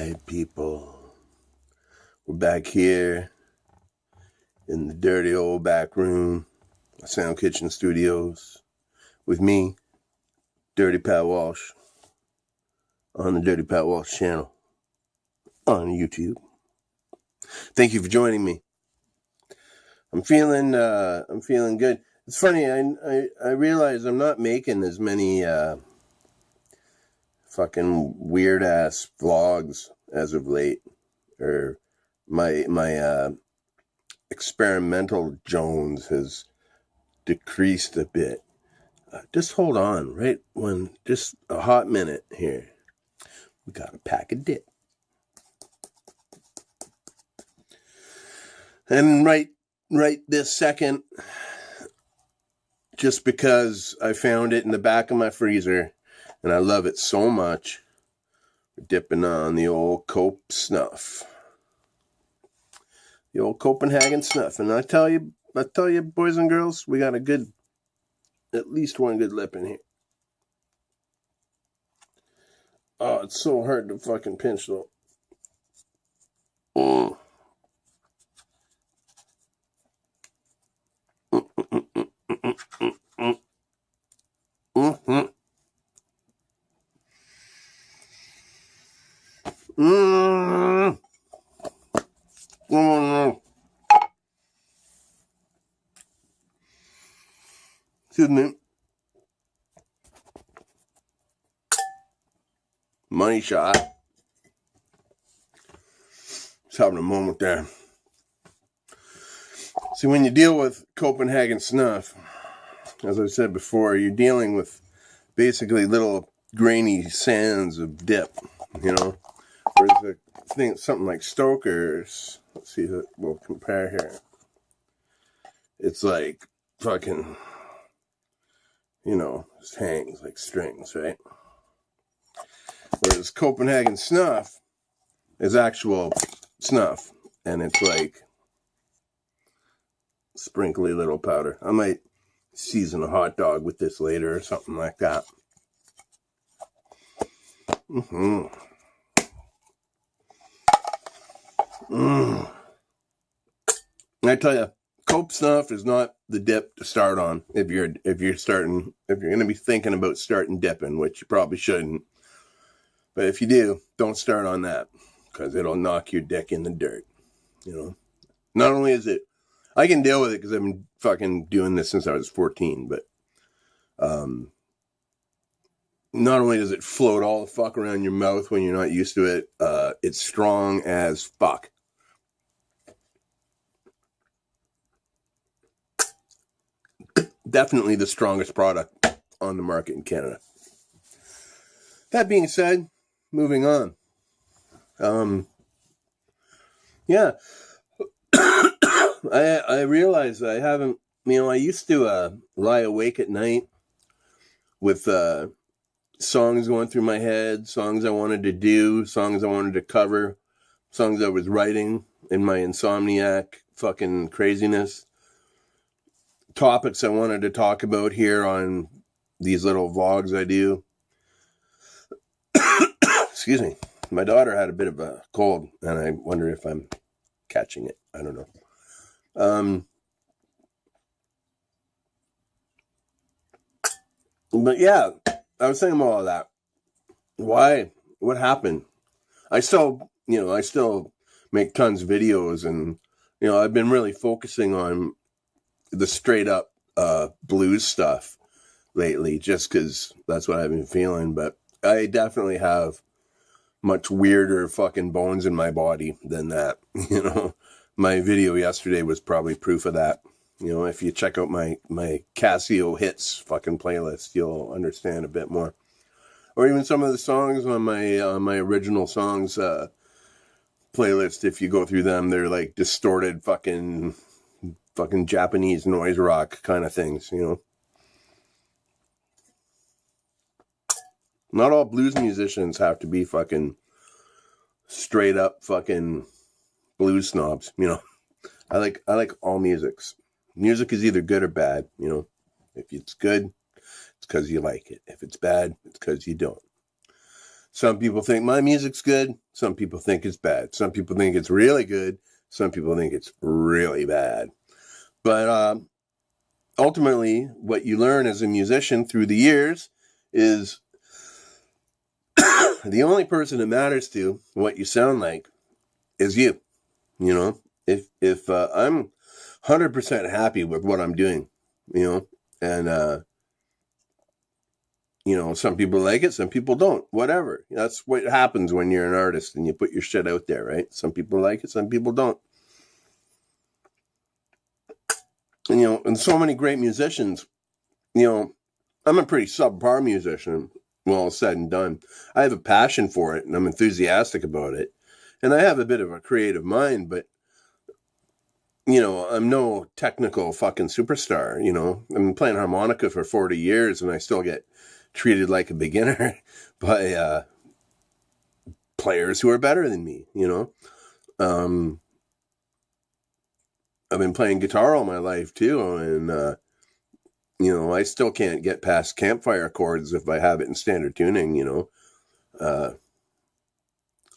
right, people. We're back here in the dirty old back room, Sound Kitchen Studios, with me, Dirty Pat Walsh, on the Dirty Pat Walsh channel on YouTube. Thank you for joining me. I'm feeling good. It's funny. I realize I'm not making as many fucking weird ass vlogs as of late, or my experimental Jones has decreased a bit. Just hold on, right? Just a hot minute here. We got a pack of dip. And right this second, just because I found it in the back of my freezer and I love it so much, we're dipping on the old Cope Snuff. The old Copenhagen Snuff. And I tell you, boys and girls, we got at least one good lip in here. Oh, it's so hard to fucking pinch though. Excuse me. Money shot. Just having a moment there. See, when you deal with Copenhagen Snuff, as I said before, you're dealing with basically little grainy sands of dip, you know. Whereas I think something like Stoker's, let's see what we'll compare here. It's like fucking, you know, just hangs like strings, right? Whereas Copenhagen Snuff is actual snuff, and it's like sprinkly little powder. I might season a hot dog with this later or something like that. I tell you, Cope Snuff is not the dip to start on if you're going to be thinking about starting dipping, which you probably shouldn't. But if you do, don't start on that, because it'll knock your dick in the dirt. You know, not only is it, I can deal with it because I've been fucking doing this since I was 14, but not only does it float all the fuck around your mouth when you're not used to it, it's strong as fuck. Definitely the strongest product on the market in Canada. That being said, moving on. Yeah. I realize I haven't, I used to lie awake at night with songs going through my head, songs I wanted to do, songs I wanted to cover, songs I was writing in my insomniac fucking craziness, topics I wanted to talk about here on these little vlogs I do. Excuse me. My daughter had a bit of a cold, and I wonder if I'm catching it. I don't know. But yeah, I was thinking about all that. Why? What happened? I still make tons of videos, and, I've been really focusing on the straight up blues stuff lately, just because that's what I've been feeling. But I definitely have much weirder fucking bones in my body than that. My video yesterday was probably proof of that. If you check out my Casio hits fucking playlist, you'll understand a bit more. Or even some of the songs on my original songs playlist, if you go through them, they're like distorted fucking Japanese noise rock kind of things, Not all blues musicians have to be fucking straight up fucking blues snobs, I like all musics. Music is either good or bad, If it's good, it's because you like it. If it's bad, it's because you don't. Some people think my music's good. Some people think it's bad. Some people think it's really good. Some people think it's really bad. But ultimately, what you learn as a musician through the years is the only person it matters to what you sound like is you. You know, if I'm 100% happy with what I'm doing, and some people like it, some people don't. Whatever. That's what happens when you're an artist and you put your shit out there, right? Some people like it, some people don't. And so many great musicians, I'm a pretty subpar musician, when all is said and done. I have a passion for it, and I'm enthusiastic about it. And I have a bit of a creative mind, but, I'm no technical fucking superstar, I've been playing harmonica for 40 years, and I still get treated like a beginner by players who are better than me, I've been playing guitar all my life, too, and, I still can't get past campfire chords if I have it in standard tuning, I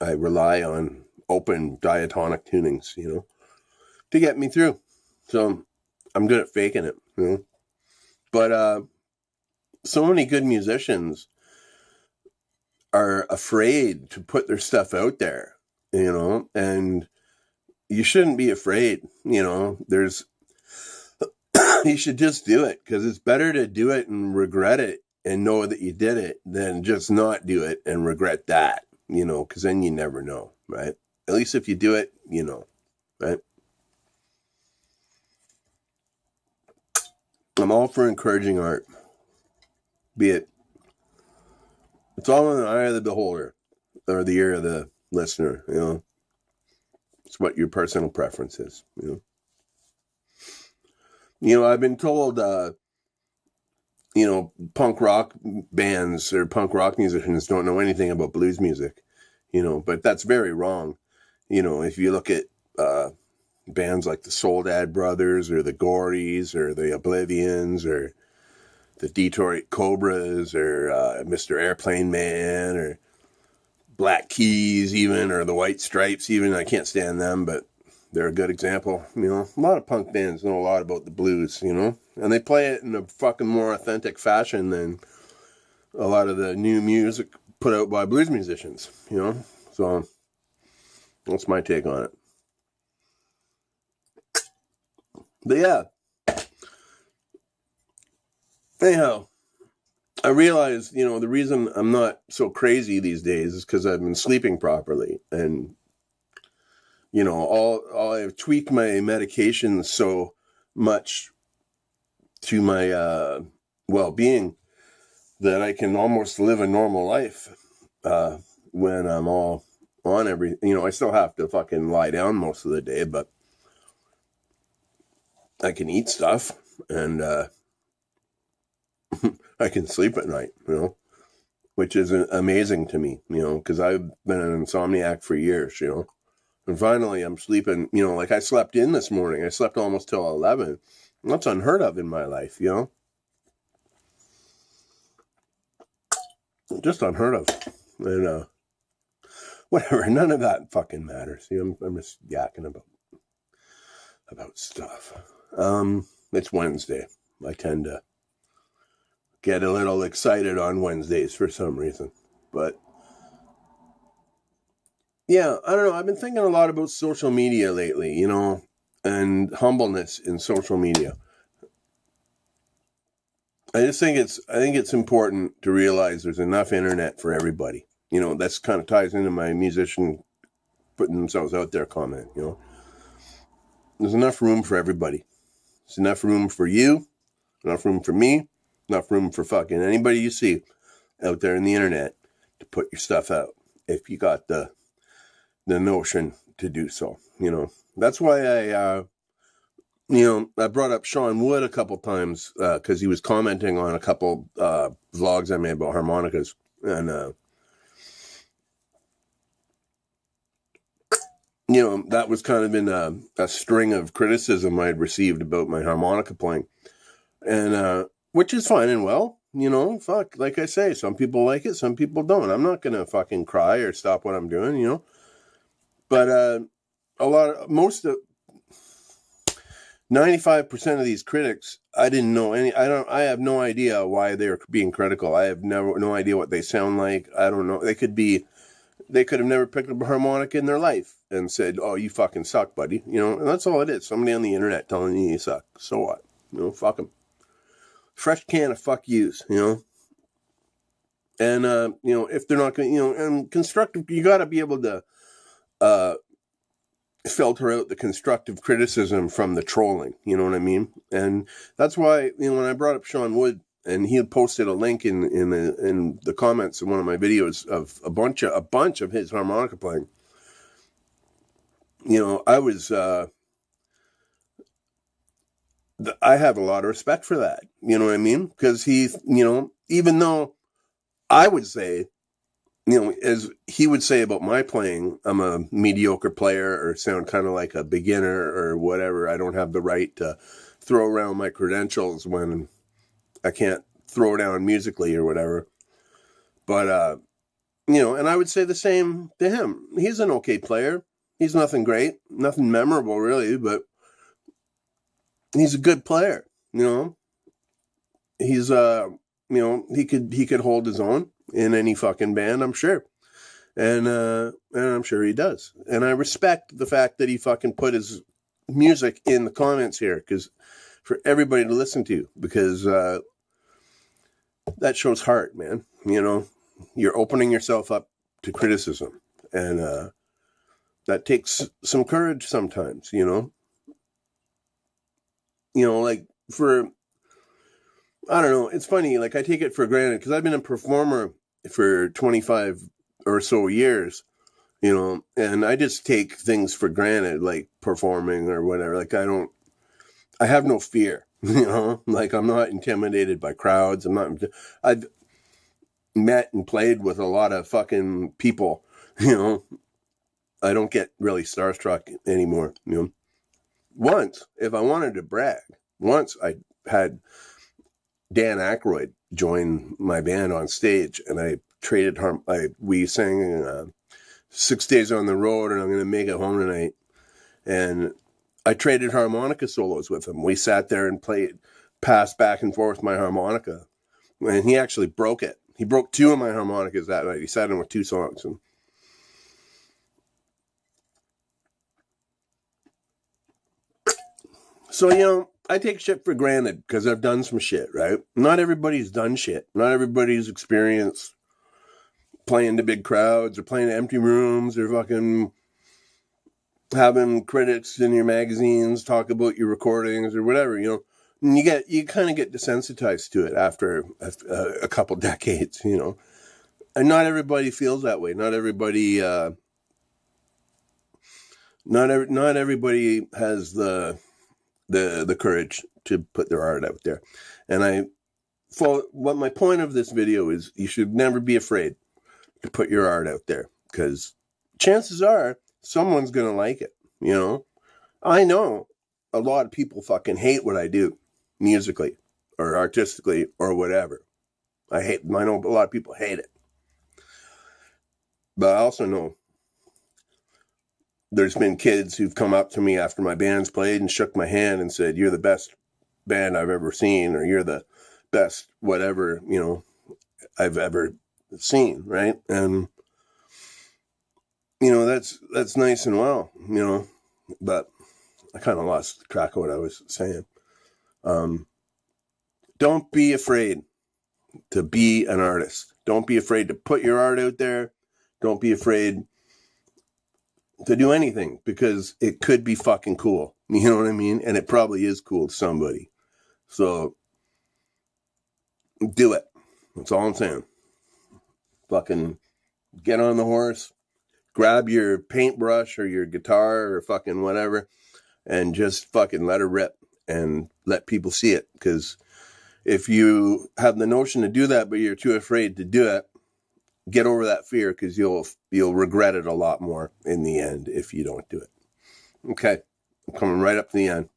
rely on open diatonic tunings, to get me through. So I'm good at faking it, But so many good musicians are afraid to put their stuff out there, and you shouldn't be afraid, there's you should just do it, because it's better to do it and regret it and know that you did it than just not do it and regret that, because then you never know, right? At least if you do it, right? I'm all for encouraging art, be it. It's all in the eye of the beholder or the ear of the listener, It's what your personal preference is, I've been told, punk rock bands or punk rock musicians don't know anything about blues music, but that's very wrong. If you look at bands like the Soledad Brothers or the Gories or the Oblivions or the Detroit Cobras or Mr. Airplane Man or Black Keys even, or the White Stripes even, I can't stand them, but they're a good example. A lot of punk bands know a lot about the blues, and they play it in a fucking more authentic fashion than a lot of the new music put out by blues musicians, So that's my take on it. But yeah. Anyhow, I realize, the reason I'm not so crazy these days is because I've been sleeping properly, and I've tweaked my medications so much to my well-being that I can almost live a normal life when I'm all on I still have to fucking lie down most of the day, but I can eat stuff and I can sleep at night, which is amazing to me, because I've been an insomniac for years, and finally I'm sleeping, like I slept in this morning. I slept almost till 11. That's unheard of in my life, just unheard of. And whatever, none of that fucking matters. I'm just yakking about stuff. It's Wednesday. I tend to get a little excited on Wednesdays for some reason. But yeah, I don't know. I've been thinking a lot about social media lately, and humbleness in social media. I think it's important to realize there's enough internet for everybody. That's kind of ties into my musician putting themselves out there comment, There's enough room for everybody. There's enough room for you, enough room for me, enough room for fucking anybody you see out there in the internet to put your stuff out if you got the notion to do so. That's why I brought up Sean Wood a couple times because he was commenting on a couple vlogs I made about harmonicas, and that was kind of in a string of criticism I'd received about my harmonica playing, and which is fine and well, fuck, like I say, some people like it, some people don't. I'm not going to fucking cry or stop what I'm doing, But most of 95% of these critics, I didn't know I have no idea why they're being critical. I have no idea what they sound like. I don't know. They could have never picked up a harmonica in their life and said, "Oh, you fucking suck, buddy." And that's all it is. Somebody on the internet telling you suck. So what? Fuck them. Fresh can of fuck yous, And, if they're not going to, and constructive, you got to be able to filter out the constructive criticism from the trolling. You know what I mean? And that's why, when I brought up Sean Wood, and he had posted a link in the comments of one of my videos of a bunch of his harmonica playing. I was, I have a lot of respect for that. You know what I mean? Because he, even though I would say, as he would say about my playing, I'm a mediocre player or sound kind of like a beginner or whatever. I don't have the right to throw around my credentials when I can't throw down musically or whatever. But, and I would say the same to him. He's an okay player. He's nothing great, nothing memorable really, but he's a good player, He's, he could hold his own in any fucking band, I'm sure. And I'm sure he does. And I respect the fact that he fucking put his music in the comments here, because for everybody to listen to, because that shows heart, man. You're opening yourself up to criticism, and that takes some courage sometimes, like for, I don't know, it's funny, like I take it for granted because I've been a performer for 25 or so years, and I just take things for granted, like performing or whatever. Like I have no fear, like I'm not intimidated by crowds. I've met and played with a lot of fucking people, I don't get really starstruck anymore, Once, if I wanted to brag, I had Dan Aykroyd join my band on stage, and I traded we sang 6 Days on the Road and I'm Gonna Make It Home Tonight, and I traded harmonica solos with him. We sat there and passed back and forth my harmonica, and he actually broke it. He broke 2 of my harmonicas that night. He sat in with 2 songs, and so, I take shit for granted because I've done some shit, right? Not everybody's done shit. Not everybody's experienced playing to big crowds or playing to empty rooms or fucking having critics in your magazines talk about your recordings or whatever, And you kind of get desensitized to it after a couple decades, And not everybody feels that way. Not everybody, not everybody has the courage to put their art out there. And what my point of this video is, you should never be afraid to put your art out there, because chances are someone's going to like it. I know a lot of people fucking hate what I do musically or artistically or whatever. I know a lot of people hate it. But I also know there's been kids who've come up to me after my band's played and shook my hand and said, "You're the best band I've ever seen," or "You're the best whatever, I've ever seen," right? And, that's nice and well, but I kind of lost track of what I was saying. Don't be afraid to be an artist. Don't be afraid to put your art out there. Don't be afraid to do anything, because it could be fucking cool. You know what I mean? And it probably is cool to somebody. So do it. That's all I'm saying. Fucking get on the horse, grab your paintbrush or your guitar or fucking whatever, and just fucking let her rip and let people see it. Because if you have the notion to do that, but you're too afraid to do it, get over that fear, because you'll regret it a lot more in the end if you don't do it. Okay, I'm coming right up to the end.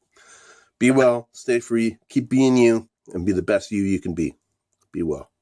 Be well, stay free, keep being you, and be the best you can be. Be well.